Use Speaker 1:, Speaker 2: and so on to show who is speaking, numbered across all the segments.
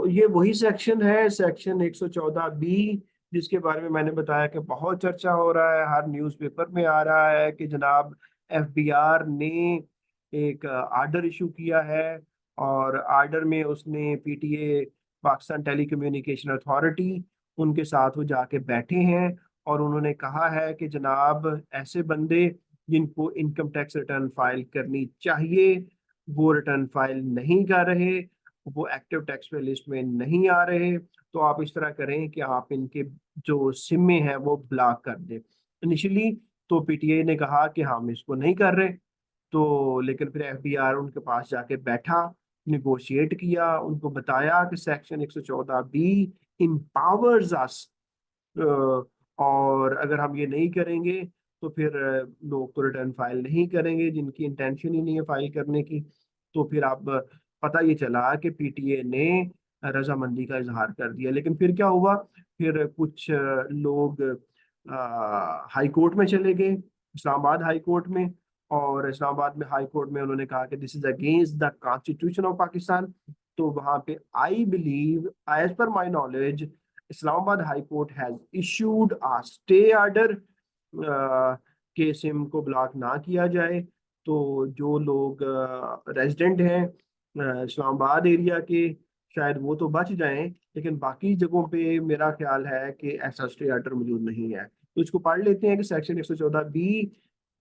Speaker 1: तो ये वही सेक्शन है, सेक्शन 114 बी, जिसके बारे में मैंने बताया कि बहुत चर्चा हो रहा है, हर न्यूज़पेपर में आ रहा है कि जनाब एफबीआर ने एक आर्डर इशू किया है, और आर्डर में उसने PTA, Pakistan telecommunication authority, उनके साथ वो जाके बैठे हैं, और उन्होंने कहा है कि जनाब ऐसे बंदे जिनको इनकम टैक्स रिटर्न फाइल करनी चाहिए वो रिटर्न फाइल नहीं कर रहे, वो एक्टिव टैक्स पे लिस्ट में नहीं आ रहे, तो आप इस तरह करें कि आप इनके जो सिमें हैं वो ब्लॉक कर दें। इनिशियली तो पीटीआई ने कहा कि हम इसको नहीं कर रहे, तो लेकिन फिर एफबीआर उनके पास जाके बैठा, निगोशिएट किया, उनको बताया कि सेक्शन 114 बी इम्पावर्स अस, और अगर हम ये नहीं करेंगे तो फिर लोग तो रिटर्न फाइल नहीं करेंगे जिनकी इंटेंशन ही नहीं है फाइल करने की। तो फिर अब पता ये चला कि पीटीए ने रजामंदी का इजहार कर दिया, लेकिन फिर क्या हुआ, फिर कुछ लोग हाई कोर्ट में चले गए, इस्लामाबाद हाई कोर्ट में, और इस्लामाबाद में हाई कोर्ट में उन्होंने कहा कि this is against the constitution of Pakistan. तो वहां पे I believe, as per my knowledge, Islamabad high court has issued a stay order के सिम को ब्लॉक ना किया जाए। तो जो लोग रेजिडेंट हैं इस्लामाबाद एरिया के, शायद वो तो बच जाएं, लेकिन बाकी जगहों पे मेरा ख्याल है कि ऐसा स्टे ऑर्डर मौजूद नहीं है। तो इसको पढ़ लेते हैं कि सेक्शन 114 बी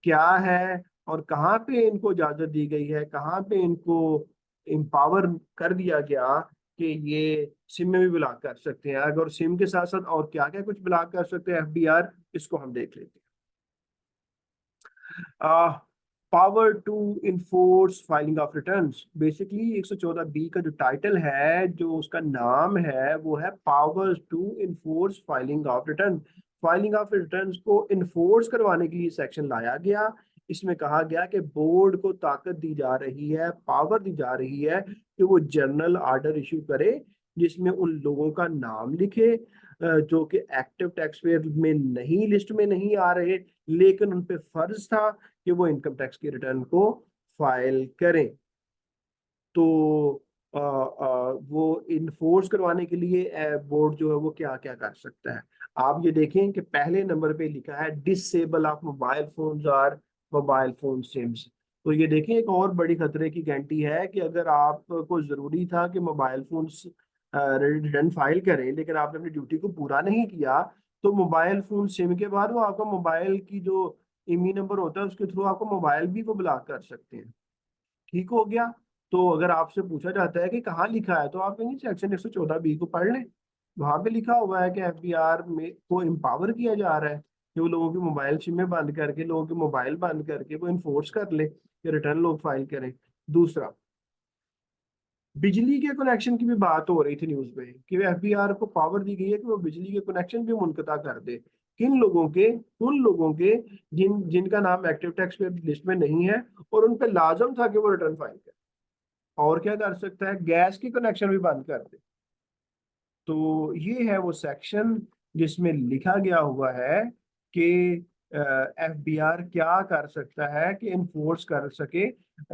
Speaker 1: क्या है, और कहाँ पे इनको इजाजत दी गई है, कहाँ पे इनको एम्पावर कर दिया गया कि ये सिम में भी ब्लॉक कर सकते हैं। अगर सिम के साथ साथ और क्या क्या कुछ ब्लॉक कर सकते हैं एफबीआर, इसको हम देख लेते हैं। Power to enforce filing of returns, basically 114 B का जो टाइटल है, जो उसका नाम है, वो है power to enforce filing of return. Filing of returns को इन्फोर्स करवाने के लिए सेक्शन लाया गया। इसमें कहा गया कि बोर्ड को ताकत दी जा रही है, पावर दी जा रही है कि वो जनरल ऑर्डर इशू करे जिसमें उन लोगों का नाम लिखे जो कि एक्टिव टैक्स पेयर में नहीं, लिस्ट में नहीं आ रहे, लेकिन उन पे फर्ज था कि वो इनकम टैक्स की रिटर्न को फाइल करें। तो वो इन्फोर्स करवाने के लिए बोर्ड जो है वो क्या क्या कर सकता है। आप ये देखें कि पहले नंबर पे लिखा है डिसेबल ऑफ मोबाइल फोन्स और मोबाइल फोन सिम्स। तो ये देखें एक और बड़ी खतरे की घंटी है कि अगर आपको जरूरी था कि मोबाइल फोन रिटर्न फाइल करें, लेकिन आपने अपनी ड्यूटी को पूरा नहीं किया, तो मोबाइल फोन सिम के बाद वो आपका मोबाइल की जो इमी नंबर होता है उसके थ्रू आपको मोबाइल भी वो ब्लॉक कर सकते हैं। ठीक हो गया। तो अगर आपसे पूछा जाता है कि कहाँ लिखा है, तो आप कहेंगे सेक्शन 114 बी को पढ़ लें, वहां पे लिखा हुआ है कि एफबीआर में को एम्पावर किया जा रहा है कि वो लोगों की मोबाइल सिमें बंद करके, लोगों के मोबाइल बंद करके वो इन्फोर्स कर ले कि रिटर्न लोग फाइल करें। दूसरा, बिजली के कनेक्शन की भी बात हो रही थी न्यूज में कि एफबीआर को पावर दी गई है कि वो बिजली के कनेक्शन भी मुनकता कर दे। किन लोगों के? उन लोगों के जिनका नाम एक्टिव टैक्स पे लिस्ट में नहीं है, और उन पर लाजम था कि वो रिटर्न फाइल करें। और क्या कर सकता है? गैस की कनेक्शन भी बंद कर दे। तो ये है वो सेक्शन जिसमें लिखा गया हुआ है कि एफबीआर क्या कर सकता है कि इन्फोर्स कर सके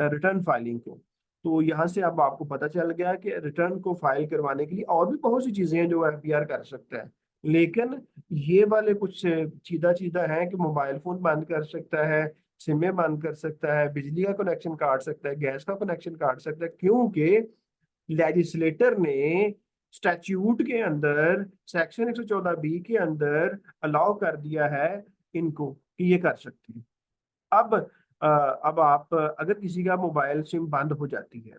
Speaker 1: रिटर्न फाइलिंग को। तो यहाँ से अब आपको पता चल गया कि रिटर्न को फाइल करवाने के लिए और भी बहुत सी चीजें हैं जो एफबीआर कर सकता है, लेकिन ये वाले कुछ सीधा सीधा है कि मोबाइल फोन बंद कर सकता है, सिमें बंद कर सकता है, बिजली का कनेक्शन काट सकता है, गैस का कनेक्शन काट सकता है, क्योंकि लेजिस्लेटर ने स्टैच्यूट के अंदर सेक्शन 114 बी के अंदर अलाउ कर दिया है इनको कि ये कर सकते हैं। अब अब आप अगर किसी का मोबाइल सिम बंद हो जाती है,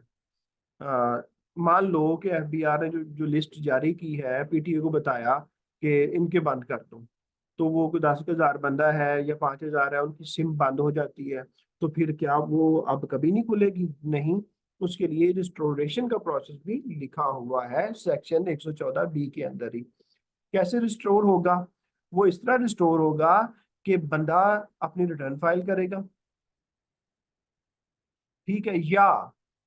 Speaker 1: अ, मान लो कि एफबीआर ने जो जो लिस्ट जारी की है, पीटीए को बताया कि इनके बंद कर दो, तो वो कोई 10,000 बंदा है या 5,000 है, उनकी सिम बंद हो जाती है, तो फिर क्या वो अब कभी नहीं खुलेगी? नहीं। उसके लिए रिस्टोरेशन का प्रोसेस भी लिखा हुआ है सेक्शन 114 बी के अंदर ही। कैसे रिस्टोर होगा? वो इस तरह रिस्टोर होगा कि बंदा अपनी रिटर्न फाइल करेगा, ठीक है, या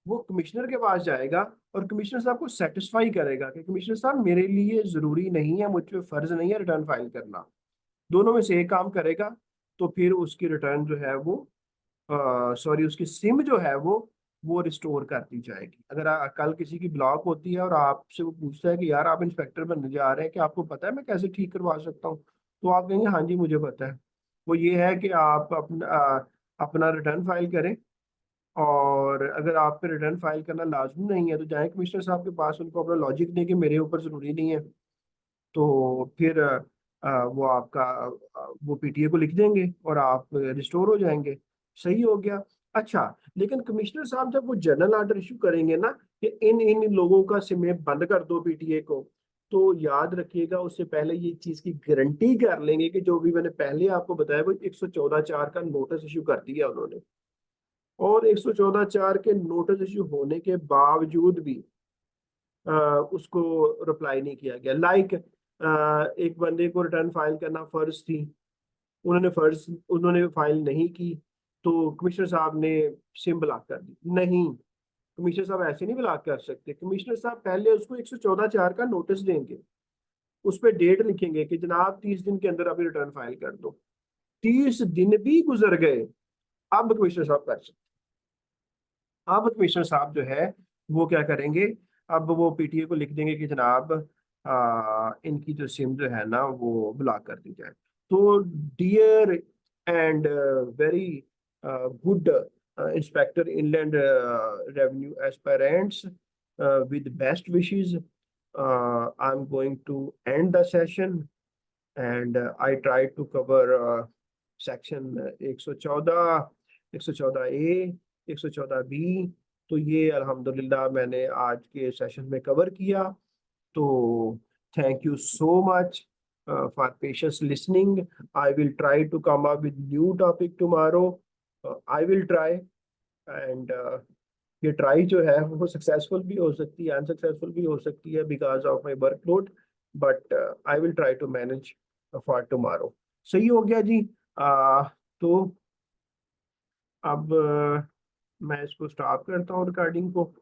Speaker 1: वो कमिश्नर के पास जाएगा और कमिश्नर साहब को सेटिस्फाई करेगा कि कमिश्नर साहब मेरे लिए जरूरी नहीं है, मुझ पे फर्ज नहीं है रिटर्न फाइल करना, दोनों में से एक काम करेगा, तो फिर उसकी रिटर्न जो है वो, सॉरी, उसकी सिम जो है वो वो रिस्टोर कर दी जाएगी। अगर कल किसी की ब्लॉक होती है और आपसे वो पूछता है कि यार आप इंस्पेक्टर बनने जा रहे हैं कि आपको पता है मैं कैसे ठीक करवा सकता हूँ, तो आप कहेंगे हाँ जी मुझे पता है। वो ये है कि आप अपना रिटर्न फाइल करें, और अगर आप पे रिटर्न फाइल करना लाजमी नहीं है तो जाएं कमिश्नर साहब के पास, उनको अपना लॉजिक दें कि मेरे ऊपर ज़रूरी नहीं है। तो फिर वो आपका वो पीटीए को लिख देंगे और आप रिस्टोर हो जाएंगे। सही हो गया। अच्छा, लेकिन कमिश्नर साहब जब वो जनरल ऑर्डर इशू करेंगे ना कि इन इन लोगों का सिमें बंद कर दो पीटीए को, तो याद रखिएगा उससे पहले ये चीज की गारंटी कर लेंगे कि जो भी मैंने पहले आपको बताया वो 114(4) का नोटिस इशू कर दिया उन्होंने, और 114(4) के नोटिस इशू होने के बावजूद भी उसको रिप्लाई नहीं किया गया। लाइक एक बंदे को रिटर्न फाइल करना फर्ज थी, उन्होंने फाइल नहीं की, तो कमिश्नर साहब ने सिम ब्लॉक कर दी। नहीं, कमिश्नर साहब ऐसे नहीं ब्लॉक कर सकते। कमिश्नर साहब पहले उसको 114(4) का नोटिस देंगे, उस पर डेट लिखेंगे कि जनाब 30 दिन के अंदर अभी रिटर्न फाइल कर दो। 30 दिन भी गुजर गए, अब कमिश्नर साहब कर सकते। अब कमिश्नर साहब जो है वो क्या करेंगे, अब वो पीटीए को लिख देंगे कि जनाब इनकी जो सिम जो है ना वो ब्लॉक कर दी जाए। तो dear and very good inspector inland revenue aspirants, with best wishes, I'm going to end the session, and I tried to cover section 114, 114A, 114B। तो ये अल्हम्दुलिल्लाह मैंने आज के सेशन में कवर किया। तो thank you so much for patience listening. I will try to come up with new topic tomorrow. I will try, and ये ट्राई जो है वो सक्सेसफुल भी हो सकती है, अनसक्सेसफुल भी हो सकती है because of my workload, but I will try to manage for tomorrow. सही हो गया जी। तो अब मैं इसको स्टॉप करता हूँ रिकॉर्डिंग को।